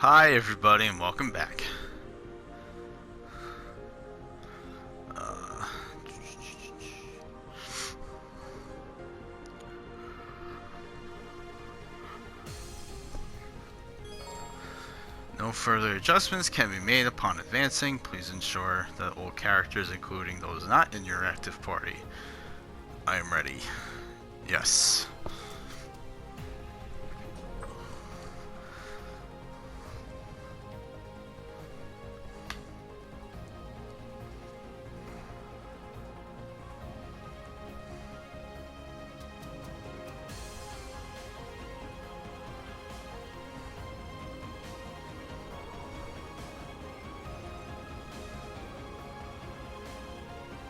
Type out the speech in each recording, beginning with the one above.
Hi everybody and welcome back. No further adjustments can be made upon advancing. Please ensure that all characters, including those not in your active party. I am ready. Yes.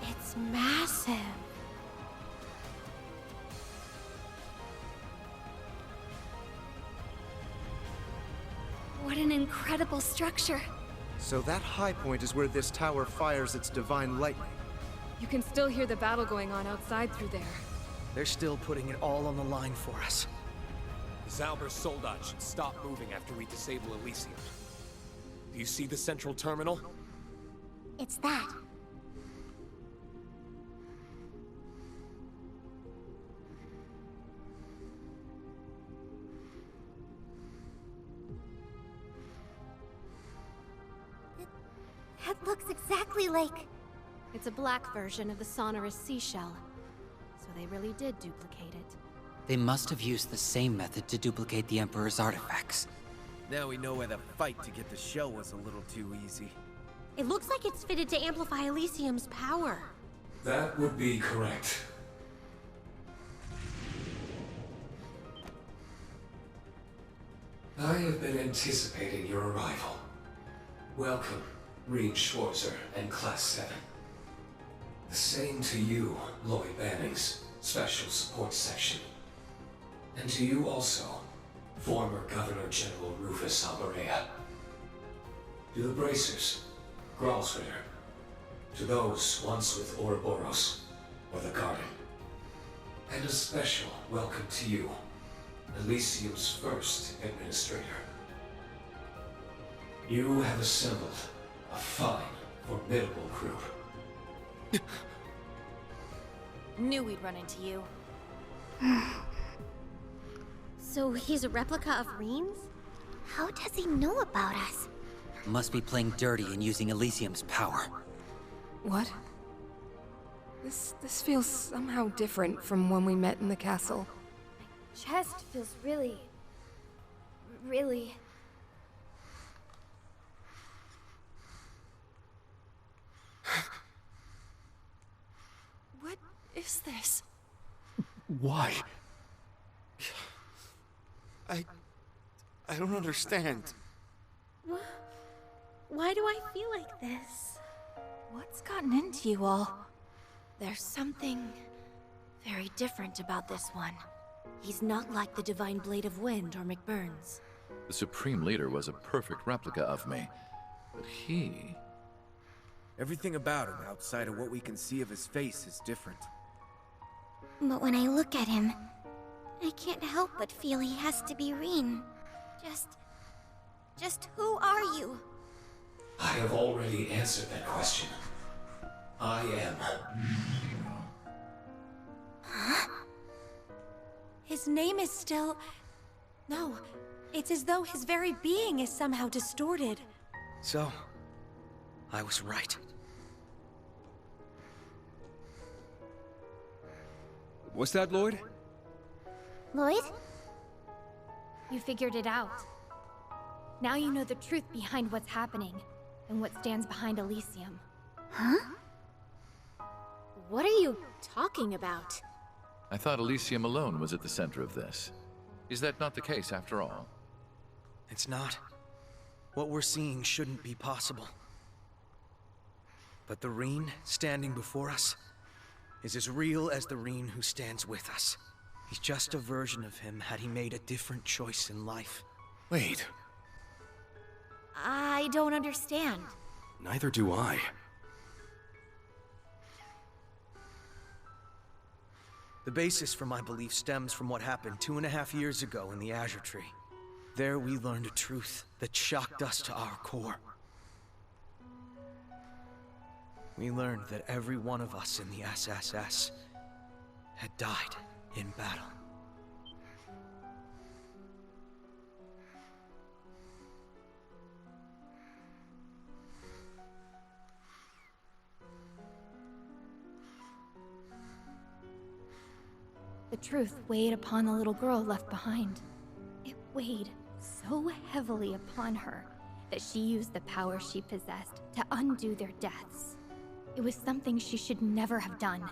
It's massive. What an incredible structure. So that high point is where this tower fires its divine lightning. You can still hear the battle going on outside through there. They're still putting it all on the line for us. Zalber's soldat should stop moving after we disable Elysium. Do you see the central terminal? It's that. It looks exactly like... It's a black version of the sonorous seashell, so they really did duplicate it. They must have used the same method to duplicate the Emperor's artifacts. Now we know why the fight to get the shell was a little too easy. It looks like it's fitted to amplify Elysium's power. That would be correct. I have been anticipating your arrival. Welcome, Reed Schwarzer and Class 7. The same to you, Lloyd Bannings, Special Support Section. And to you also, former Governor General Rufus Alberea. To the Bracers, Gralsritter. To those once with Ouroboros, or the Garden. And a special welcome to you, Elysium's first Administrator. You have assembled a fine, formidable group. Knew we'd run into you. So he's a replica of Rean's? How does he know about us? Must be playing dirty and using Elysium's power. What? This feels somehow different from when we met in the castle. Chest feels really... What is this? Why? I don't understand. Why do I feel like this? What's gotten into you all? There's something very different about this one. He's not like the Divine Blade of Wind or McBurn's. The Supreme Leader was a perfect replica of me, but he... Everything about him, outside of what we can see of his face, is different. But when I look at him, I can't help but feel he has to be Rean. Just who are you? I have already answered that question. I am. Huh? His name is still... No, it's as though his very being is somehow distorted. So, I was right. What's that, Lloyd? Lloyd? You figured it out. Now you know the truth behind what's happening, and what stands behind Elysium. Huh? What are you talking about? I thought Elysium alone was at the center of this. Is that not the case after all? It's not. What we're seeing shouldn't be possible. But the Rean standing before us is as real as the Rean who stands with us. He's just a version of him had he made a different choice in life. Wait, I don't understand. neither do I. The basis for my belief stems from what happened 2.5 years ago in the Azure Tree. There we learned a truth that shocked us to our core. We learned that every one of us in the SSS had died in battle. The truth weighed upon the little girl left behind. It weighed so heavily upon her that she used the power she possessed to undo their deaths. It was something she should never have done,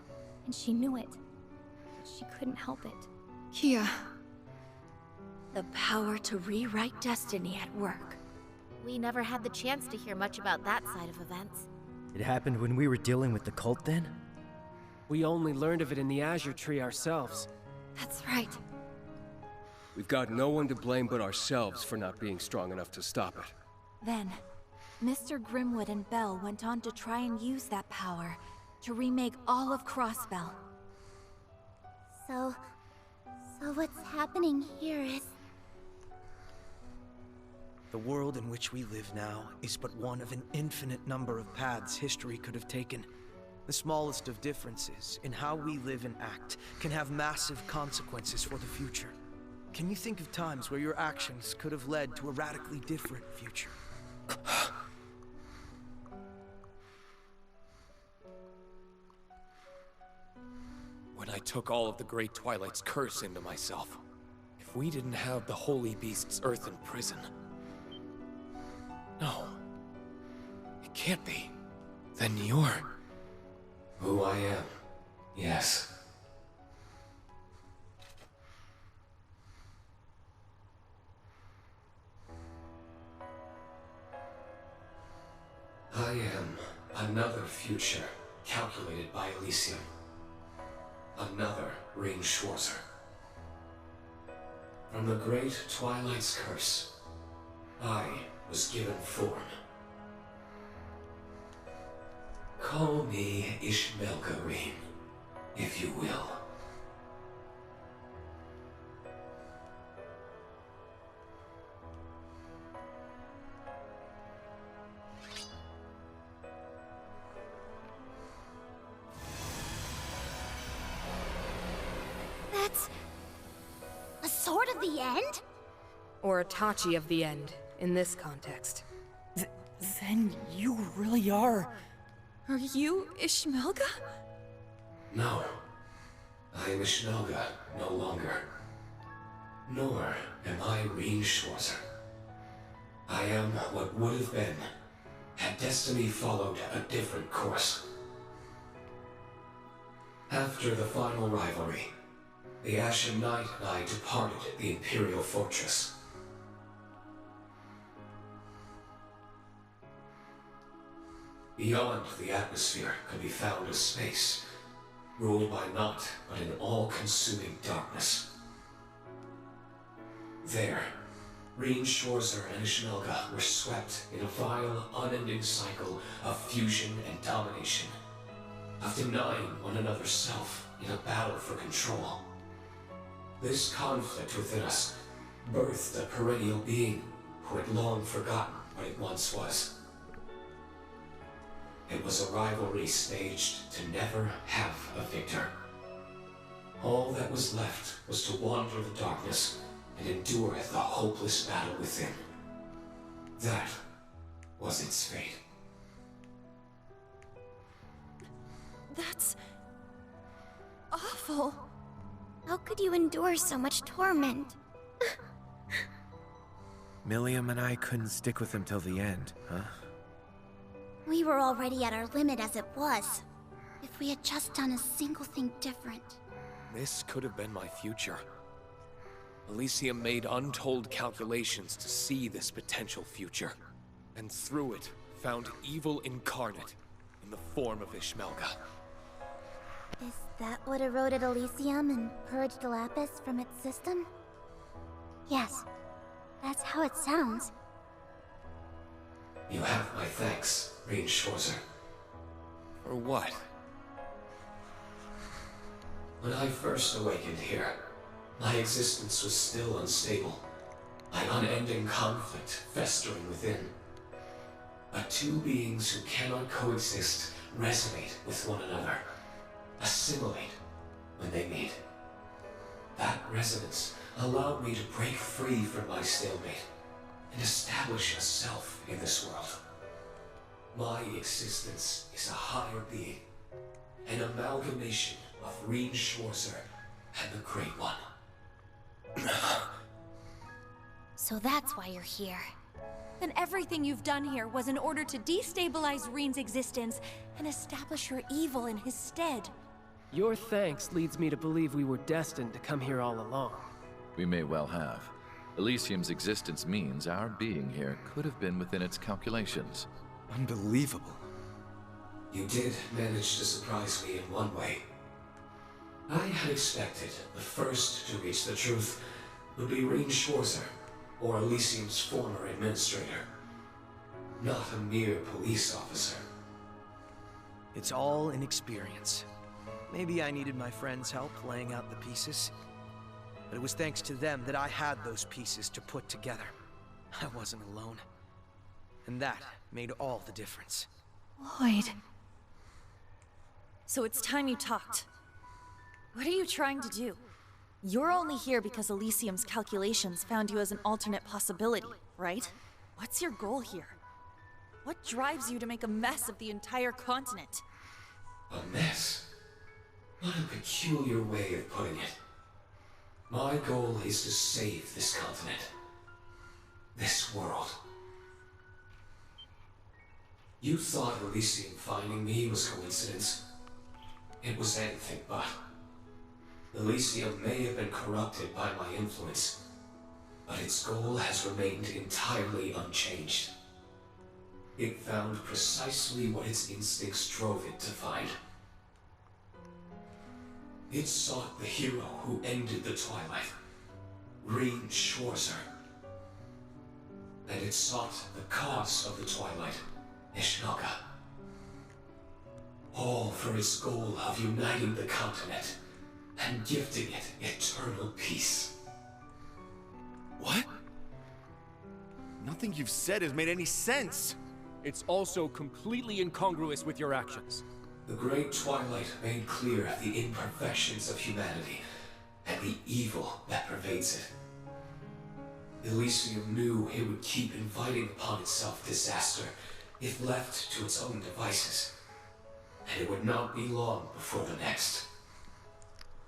and she knew it. But she couldn't help it. Kia. The power to rewrite destiny at work. We never had the chance to hear much about that side of events. It happened when we were dealing with the cult then? We only learned of it in the Azure Tree ourselves. That's right. We've got no one to blame but ourselves for not being strong enough to stop it. Then, Mr. Grimwood and Bell went on to try and use that power to remake all of Crossbell. So what's happening here is... The world in which we live now is but one of an infinite number of paths history could have taken. The smallest of differences in how we live and act can have massive consequences for the future. Can you think of times where your actions could have led to a radically different future? When I took all of the Great Twilight's curse into myself, if we didn't have the Holy Beast's earthen prison... No. It can't be. Then you're... Who I am, yes. I am another future calculated by Elysium. Another Rean Schwarzer. From the Great Twilight's curse, I was given form. Call me Ishmelga Rean, if you will. That's... a sword of the end? Or a Tachi of the end, in this context. Then you really are... Are you Ishmelga? No. I am Ishmelga no longer. Nor am I Rean Schwarzer. I am what would have been, had destiny followed a different course. After the final rivalry, the Ashen Knight and I departed the Imperial Fortress. Beyond the atmosphere could be found a space, ruled by naught but an all-consuming darkness. There, Rean Schwarzer and Ishmelga were swept in a vile, unending cycle of fusion and domination, of denying one another self in a battle for control. This conflict within us birthed a perennial being who had long forgotten what it once was. It was a rivalry staged to never have a victor. All that was left was to wander the darkness and endure the hopeless battle within. That was its fate. That's... awful. How could you endure so much torment? Milliam and I couldn't stick with him till the end, huh? We were already at our limit as it was. If we had just done a single thing different. This could have been my future. Elysium made untold calculations to see this potential future, and through it, found evil incarnate in the form of Ishmelga. Is that what eroded Elysium and purged Lapis from its system? Yes, that's how it sounds. You have my thanks, Rean Schwarzer. For what? When I first awakened here, my existence was still unstable. by unending conflict festering within. But two beings who cannot coexist resonate with one another, assimilate when they meet. That resonance allowed me to break free from my stalemate and establish a self in this world. My existence is a higher being, an amalgamation of Rean Schwarzer and the Great One. So that's why you're here. Then everything you've done here was in order to destabilize Rean's existence and establish your evil in his stead. Your thanks leads me to believe we were destined to come here all along. We may well have. Elysium's existence means our being here could have been within its calculations. Unbelievable. You did manage to surprise me in one way. I had expected the first to reach the truth would be Rean Schwarzer, or Elysium's former administrator. Not a mere police officer. It's all inexperience. Maybe I needed my friends' help laying out the pieces. But it was thanks to them that I had those pieces to put together. I wasn't alone. And that made all the difference. Lloyd. So it's time you talked. What are you trying to do? You're only here because Elysium's calculations found you as an alternate possibility, right? What's your goal here? What drives you to make a mess of the entire continent? A mess? What a peculiar way of putting it. My goal is to save this continent. This world. You thought Elysium finding me was coincidence. It was anything but. Elysium may have been corrupted by my influence, but its goal has remained entirely unchanged. It found precisely what its instincts drove it to find. It sought the hero who ended the Twilight, Rean Schwarzer. And it sought the cause of the Twilight, Ishmelga. All for its goal of uniting the continent and gifting it eternal peace. What? Nothing you've said has made any sense. It's also completely incongruous with your actions. The Great Twilight made clear the imperfections of humanity and the evil that pervades it. Elysium knew it would keep inviting upon itself disaster if left to its own devices, and it would not be long before the next.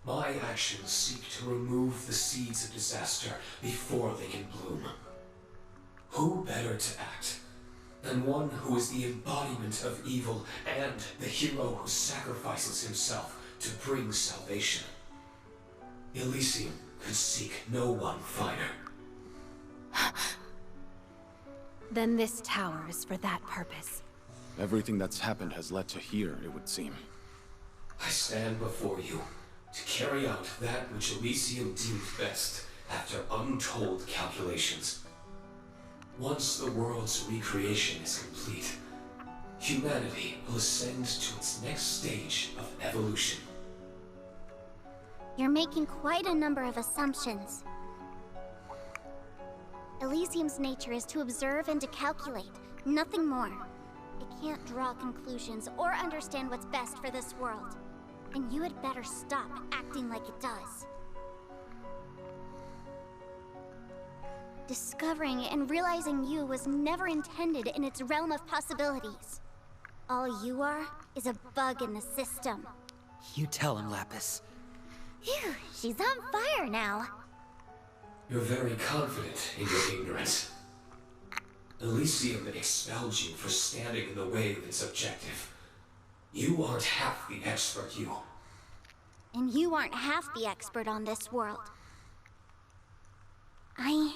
My actions seek to remove the seeds of disaster before they can bloom. Who better to act than one who is the embodiment of evil and the hero who sacrifices himself to bring salvation? Elysium could seek no one finer. Then this tower is for that purpose. Everything that's happened has led to here, it would seem. I stand before you to carry out that which Elysium deemed best after untold calculations. Once the world's recreation is complete, humanity will ascend to its next stage of evolution. You're making quite a number of assumptions. Elysium's nature is to observe and to calculate, nothing more. It can't draw conclusions or understand what's best for this world. And you had better stop acting like it does. Discovering and realizing you was never intended in its realm of possibilities. All you are is a bug in the system. You tell him, Lapis. Phew, she's on fire now. You're very confident in your ignorance. Elysium expelled you for standing in the way of its objective. You aren't half the expert, you. And you aren't half the expert on this world. I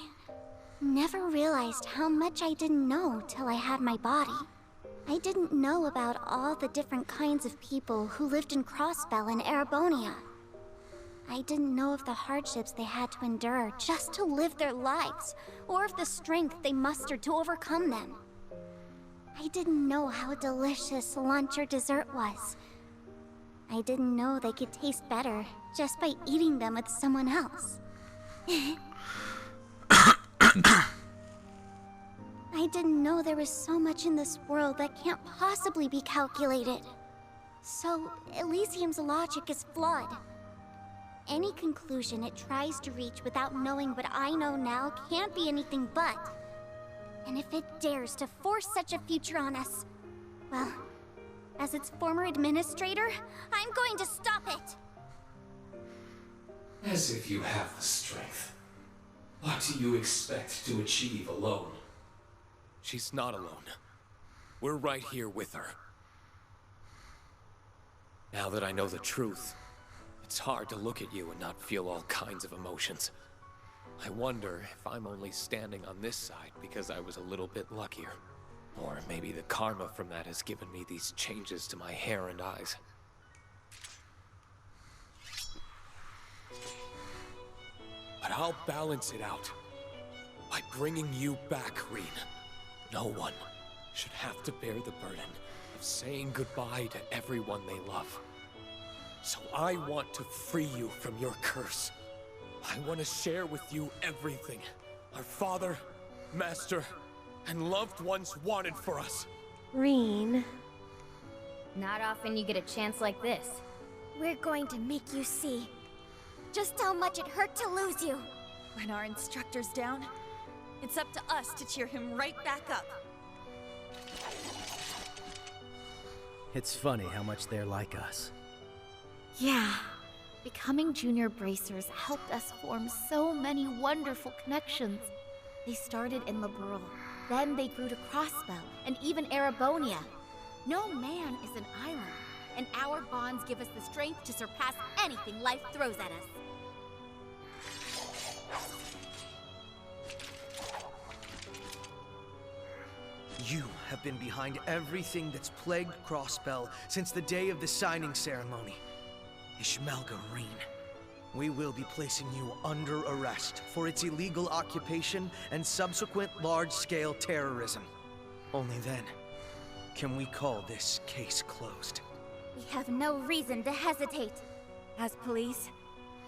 never realized how much I didn't know till I had my body. I didn't know about all the different kinds of people who lived in Crossbell and Erebonia. I didn't know of the hardships they had to endure just to live their lives, or of the strength they mustered to overcome them. I didn't know how delicious lunch or dessert was. I didn't know they could taste better just by eating them with someone else. I didn't know there was so much in this world that can't possibly be calculated. So, Elysium's logic is flawed. Any conclusion it tries to reach without knowing what I know now can't be anything but. And if it dares to force such a future on us, well, as its former administrator, I'm going to stop it! As if you have the strength. What do you expect to achieve alone? She's not alone. We're right here with her. Now that I know the truth, it's hard to look at you and not feel all kinds of emotions. I wonder if I'm only standing on this side because I was a little bit luckier. Or maybe the karma from that has given me these changes to my hair and eyes. But I'll balance it out by bringing you back, Rean. No one should have to bear the burden of saying goodbye to everyone they love. So I want to free you from your curse. I want to share with you everything our father, master, and loved ones wanted for us. Rean. Not often you get a chance like this. We're going to make you see just how much it hurt to lose you. When our instructor's down, it's up to us to cheer him right back up. It's funny how much they're like us. Yeah. Becoming junior bracers helped us form so many wonderful connections. They started in Liberl, then they grew to Crossbell, and even Erebonia. No man is an island, and our bonds give us the strength to surpass anything life throws at us. You have been behind everything that's plagued Crossbell since the day of the signing ceremony. Ishmelga Rean. We will be placing you under arrest for its illegal occupation and subsequent large-scale terrorism. Only then can we call this case closed. We have no reason to hesitate. As police,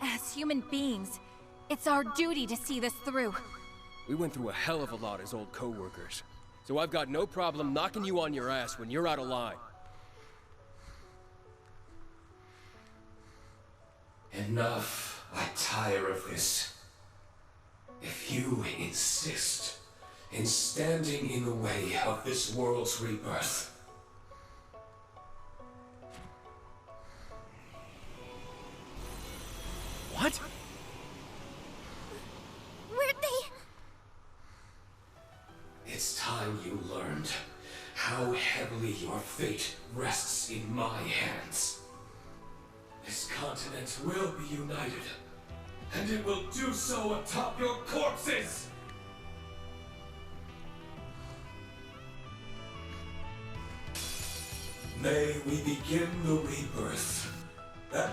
as human beings, it's our duty to see this through. We went through a hell of a lot as old co-workers, so I've got no problem knocking you on your ass when you're out of line. Enough. I tire of this. If you insist in standing in the way of this world's rebirth, What? Where'd they... it's time you learned how heavily your fate rests in my hands. This continent will be united, and it will do so atop your corpses! May we begin the rebirth that